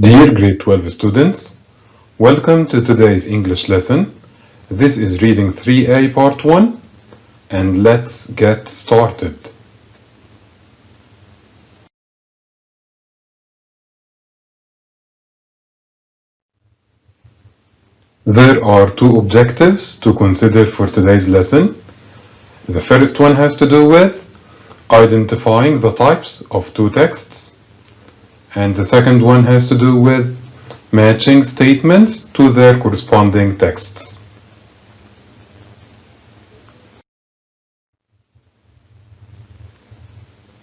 Dear grade 12 students, welcome to today's English lesson. This is reading 3A part 1 and let's get started. There are two objectives to consider for today's lesson. The first one has to do with identifying the types of two texts, and the second one has to do with matching statements to their corresponding texts.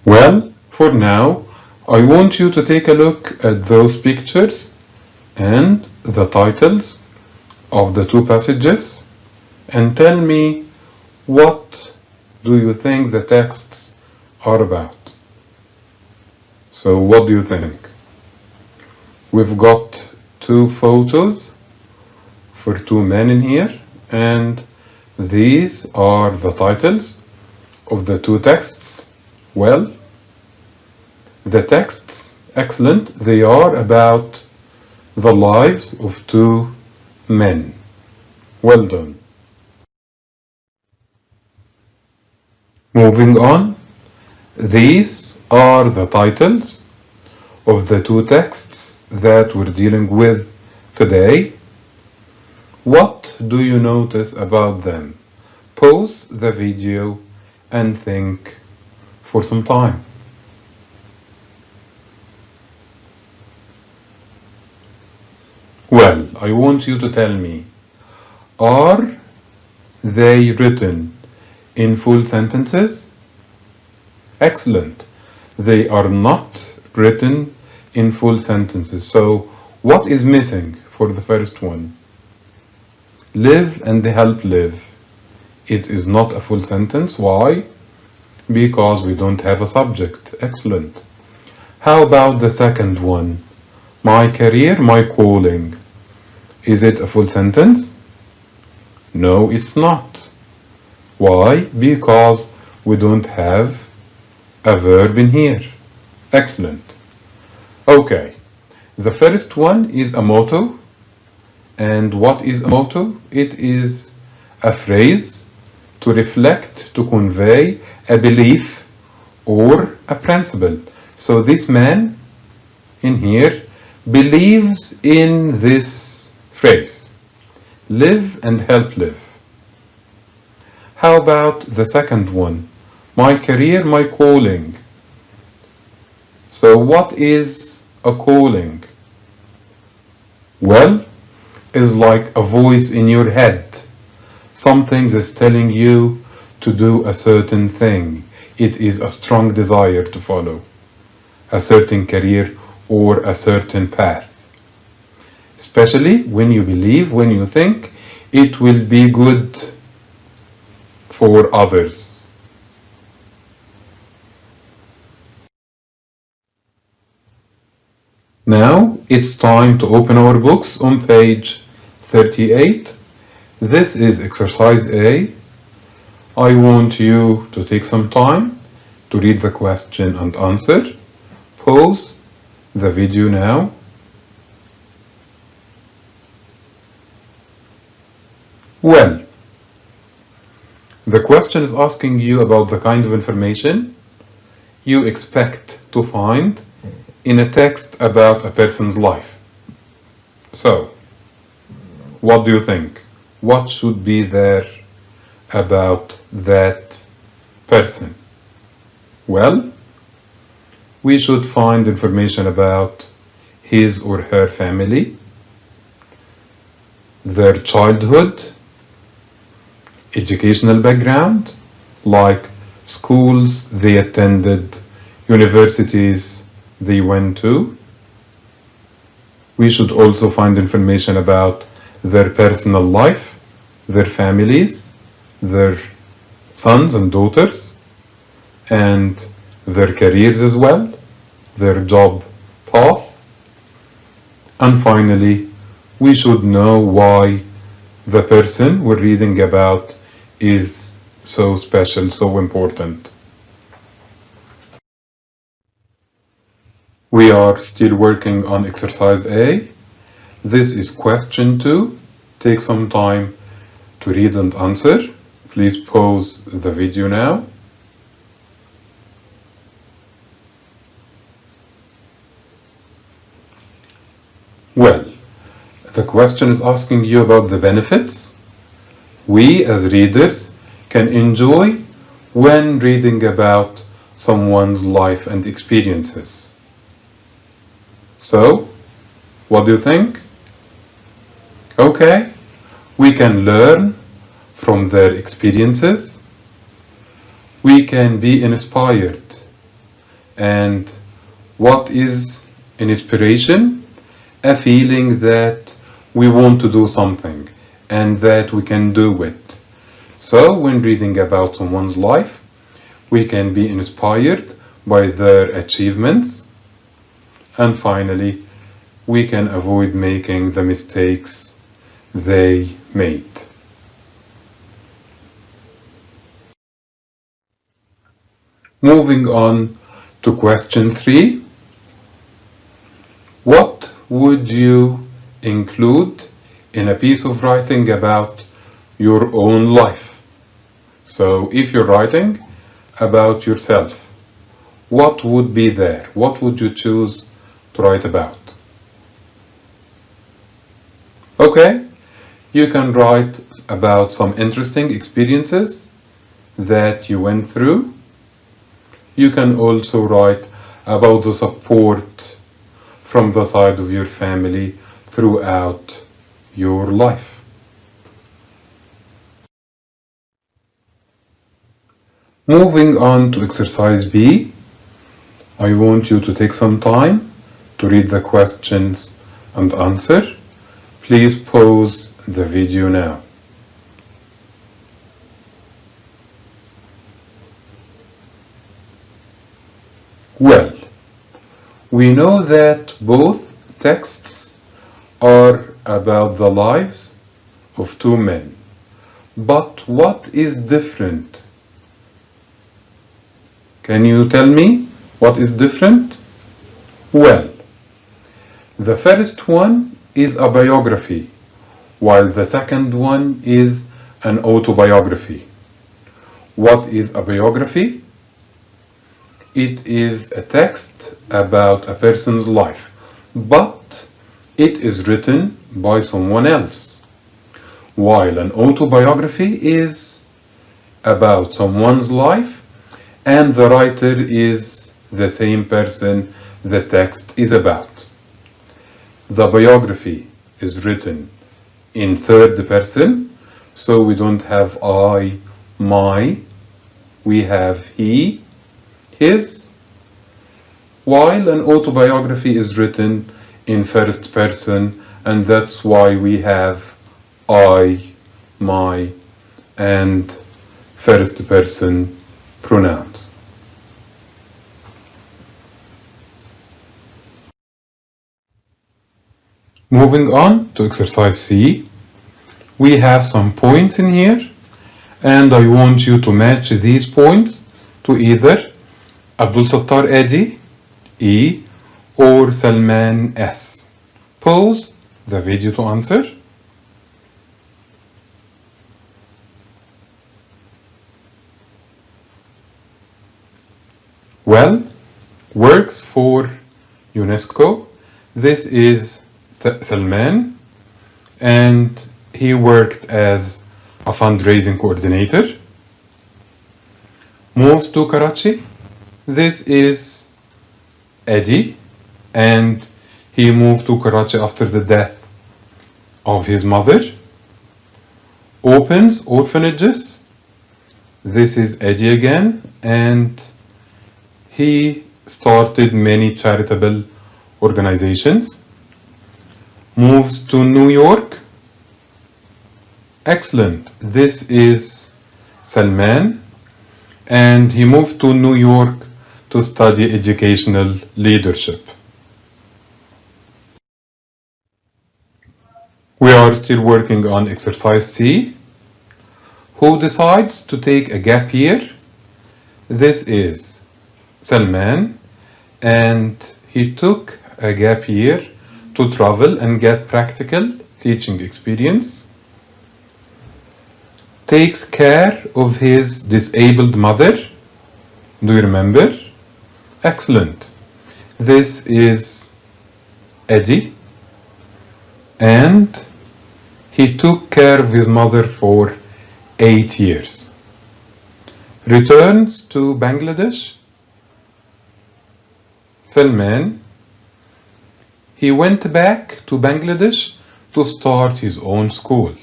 Well, for now, I want you to take a look at those pictures and the titles of the two passages and tell me what do you think the texts are about. So what do you think? We've got two photos for two men in here, and these are the titles of the two texts. Well, the texts, excellent, they are about the lives of two men. Well done. Moving on, these are the titles of the two texts that we're dealing with today. What do you notice about them? Pause the video and think for some time. Well, I want you to tell me, are they written in full sentences? Excellent. They are not written in full sentences. So what is missing for the first one? Live and help live. It is not a full sentence. Why? Because we don't have a subject. Excellent. How about the second one? My career, my calling. Is it a full sentence? No, it's not. Why? Because we don't have a verb in here. Excellent. Okay, the first one is a motto. And what is a motto? It is a phrase to reflect, to convey a belief or a principle. So this man in here believes in this phrase. Live and help live. How about the second one? My career, my calling. So what is a calling? Well, it's like a voice in your head. Something is telling you to do a certain thing. It is a strong desire to follow a certain career or a certain path. Especially when you believe, when you think it will be good for others. Now it's time to open our books on page 38. This is exercise A. I want you to take some time to read the question and answer. Pause the video now. Well, the question is asking you about the kind of information you expect to find in a text about a person's life. So, what do you think? What should be there about that person? Well, we should find information about his or her family, their childhood, educational background, like schools they attended, universities they went to. We should also find information about their personal life, their families, their sons and daughters, and their careers as well, their job path. And finally, we should know why the person we're reading about is so special, so important. We are still working on exercise A. This is question 2. Take some time to read and answer. Please pause the video now. Well, the question is asking you about the benefits we as readers can enjoy when reading about someone's life and experiences. So, what do you think? Okay, we can learn from their experiences. We can be inspired. And what is an inspiration? A feeling that we want to do something and that we can do it. So when reading about someone's life, we can be inspired by their achievements. And finally, we can avoid making the mistakes they made. Moving on to question 3. What would you include in a piece of writing about your own life? So if you're writing about yourself, what would be there? What would you choose to write about? Okay, you can write about some interesting experiences that you went through. You can also write about the support from the side of your family throughout your life. Moving on to exercise B, I want you to take some time to read the questions and answer. Please pause the video now. Well, we know that both texts are about the lives of two men. But what is different? Can you tell me what is different? Well, the first one is a biography, while the second one is an autobiography. What is a biography? It is a text about a person's life, but it is written by someone else, while an autobiography is about someone's life and the writer is the same person the text is about. The biography is written in third person, so we don't have I, my, we have he, his, while an autobiography is written in first person, and that's why we have I, my, and first person pronouns. Moving on to exercise C, we have some points in here, and I want you to match these points to either Abdul Sattar Edi, E, or Salman S. Pause the video to answer. Well, works for UNESCO. This is Salman, and he worked as a fundraising coordinator. Moves to Karachi. This is Eddie, and he moved to Karachi after the death of his mother. Opens orphanages. This is Eddie again, and he started many charitable organizations. Moves to New York. Excellent. This is Salman, and he moved to New York to study educational leadership. We are still working on exercise C. Who decides to take a gap year? This is Salman, and he took a gap year to travel and get practical teaching experience, takes care of his disabled mother. Do you remember? Excellent. This is Eddie, and he took care of his mother for 8 years. Returns to Bangladesh. Salman, he went back to Bangladesh to start his own school.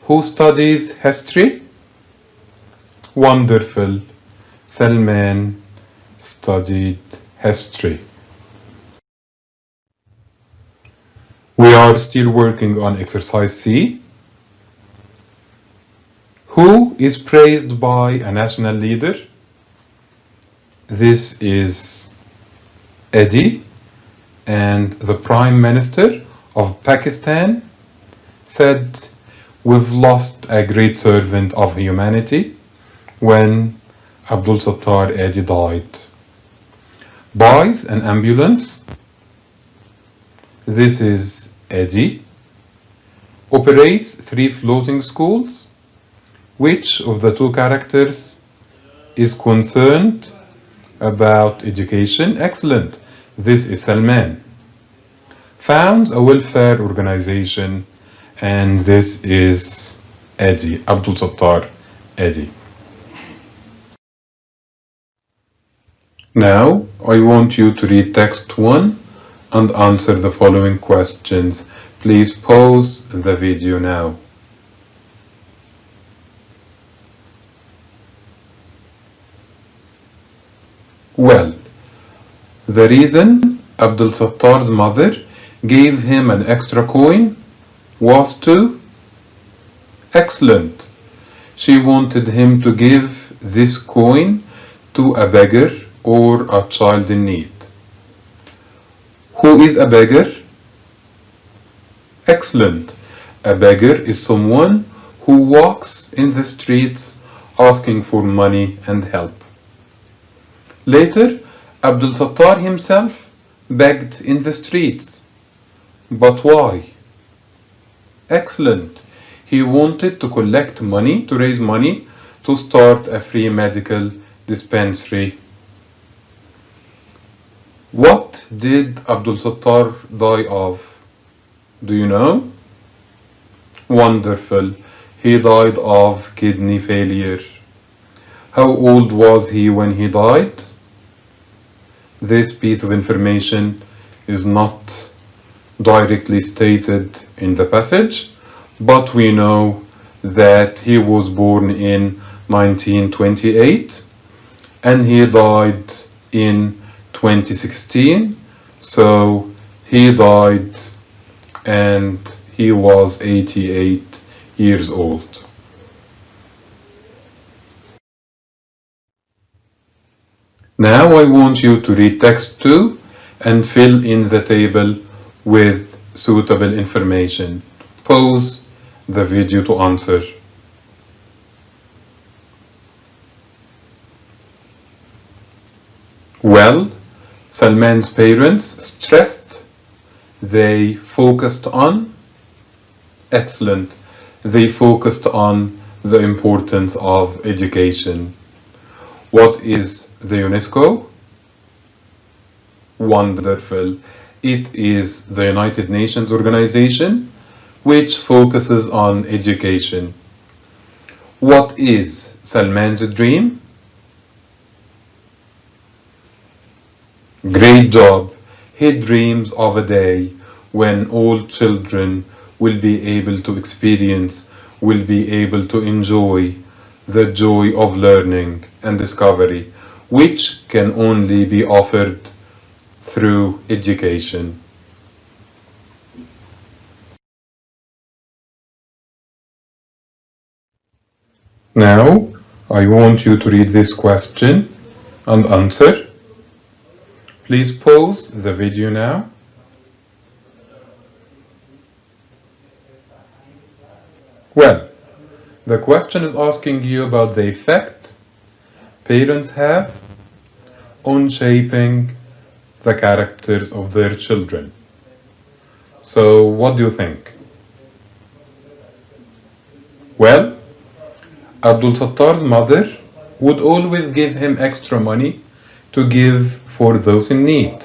Who studies history? Wonderful. Salman studied history. We are still working on exercise C. Who is praised by a national leader? This is Eddie, and the Prime Minister of Pakistan said, "We've lost a great servant of humanity," when Abdul Sattar Eddie died. Buys an ambulance. This is Eddie. Operates 3 floating schools. Which of the 2 characters is concerned about education? Excellent. This is Salman. Founds a welfare organization, and this is Eddie, Abdul Sattar Eddie. Now, I want you to read text 1 and answer the following questions. Please pause the video now. Well, the reason Abdul Sattar's mother gave him an extra coin was to... Excellent. She wanted him to give this coin to a beggar or a child in need. Who is a beggar? Excellent. A beggar is someone who walks in the streets asking for money and help. Later, Abdul Sattar himself begged in the streets. But why? Excellent. He wanted to collect money, to raise money, to start a free medical dispensary. What did Abdul Sattar die of? Do you know? Wonderful. He died of kidney failure. How old was he when he died? This piece of information is not directly stated in the passage, but we know that he was born in 1928 and he died in 2016, so he died and he was 88 years old. Now I want you to read text 2 and fill in the table with suitable information. Pause the video to answer. Well, Salman's parents stressed. They focused on. Excellent. They focused on the importance of education. What is the UNESCO? Wonderful. It is the United Nations organization which focuses on education. What is Salman's dream? Great job. He dreams of a day when all children will be able to experience, will be able to enjoy the joy of learning and discovery, which can only be offered through education. Now, I want you to read this question and answer. Please pause the video now. Well, the question is asking you about the effect parents have on shaping the characters of their children. So what do you think? Well, Abdul Sattar's mother would always give him extra money to give for those in need.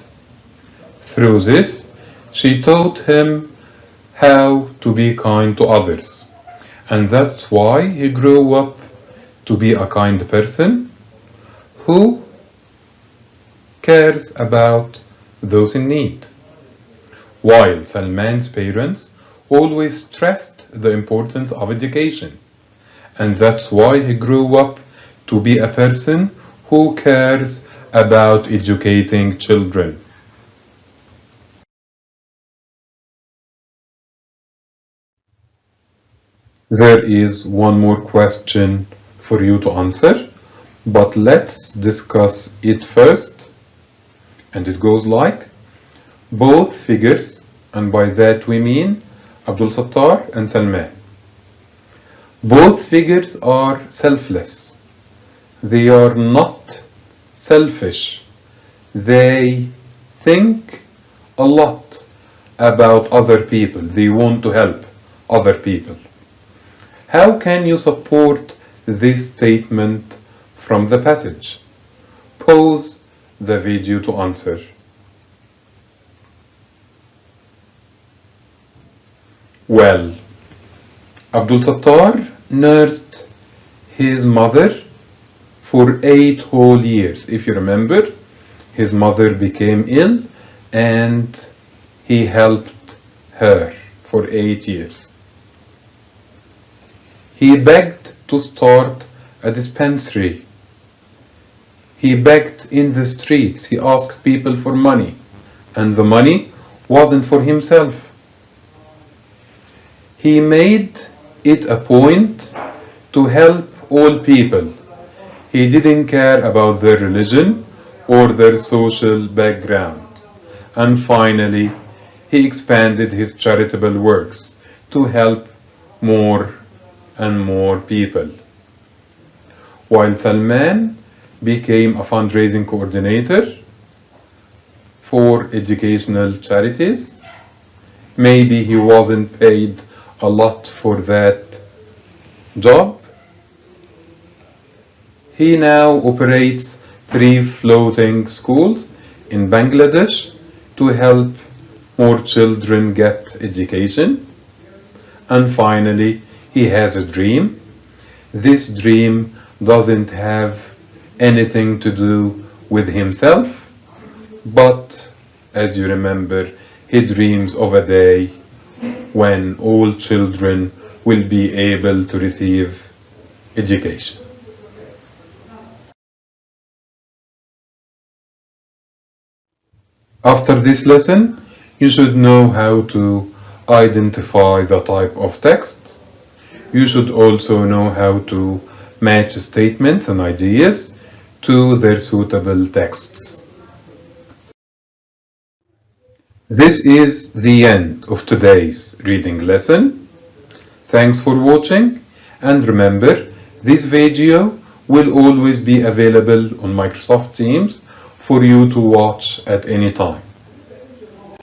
Through this, she taught him how to be kind to others, and that's why he grew up to be a kind person who cares about those in need. While Salman's parents always stressed the importance of education, and that's why he grew up to be a person who cares about educating children. There is one more question for you to answer, but let's discuss it first. And it goes like, both figures, and by that we mean Abdul Sattar and Salman, both figures are selfless. They are not selfish. They think a lot about other people. They want to help other people. How can you support this statement from the passage? Pause the video to answer. Well, Abdul Sattar nursed his mother for 8 whole years. If you remember, his mother became ill and he helped her for 8 years. He begged to start a dispensary. He begged in the streets. He asked people for money, and the money wasn't for himself. He made it a point to help all people. He didn't care about their religion or their social background. And finally, he expanded his charitable works to help more and more people. While Salman became a fundraising coordinator for educational charities, maybe he wasn't paid a lot for that job. He now operates 3 floating schools in Bangladesh to help more children get education. And finally, he has a dream. This dream doesn't have anything to do with himself, but as you remember, he dreams of a day when all children will be able to receive education. After this lesson, you should know how to identify the type of text. You should also know how to match statements and ideas to their suitable texts. This is the end of today's reading lesson. Thanks for watching, and remember, this video will always be available on Microsoft Teams for you to watch at any time.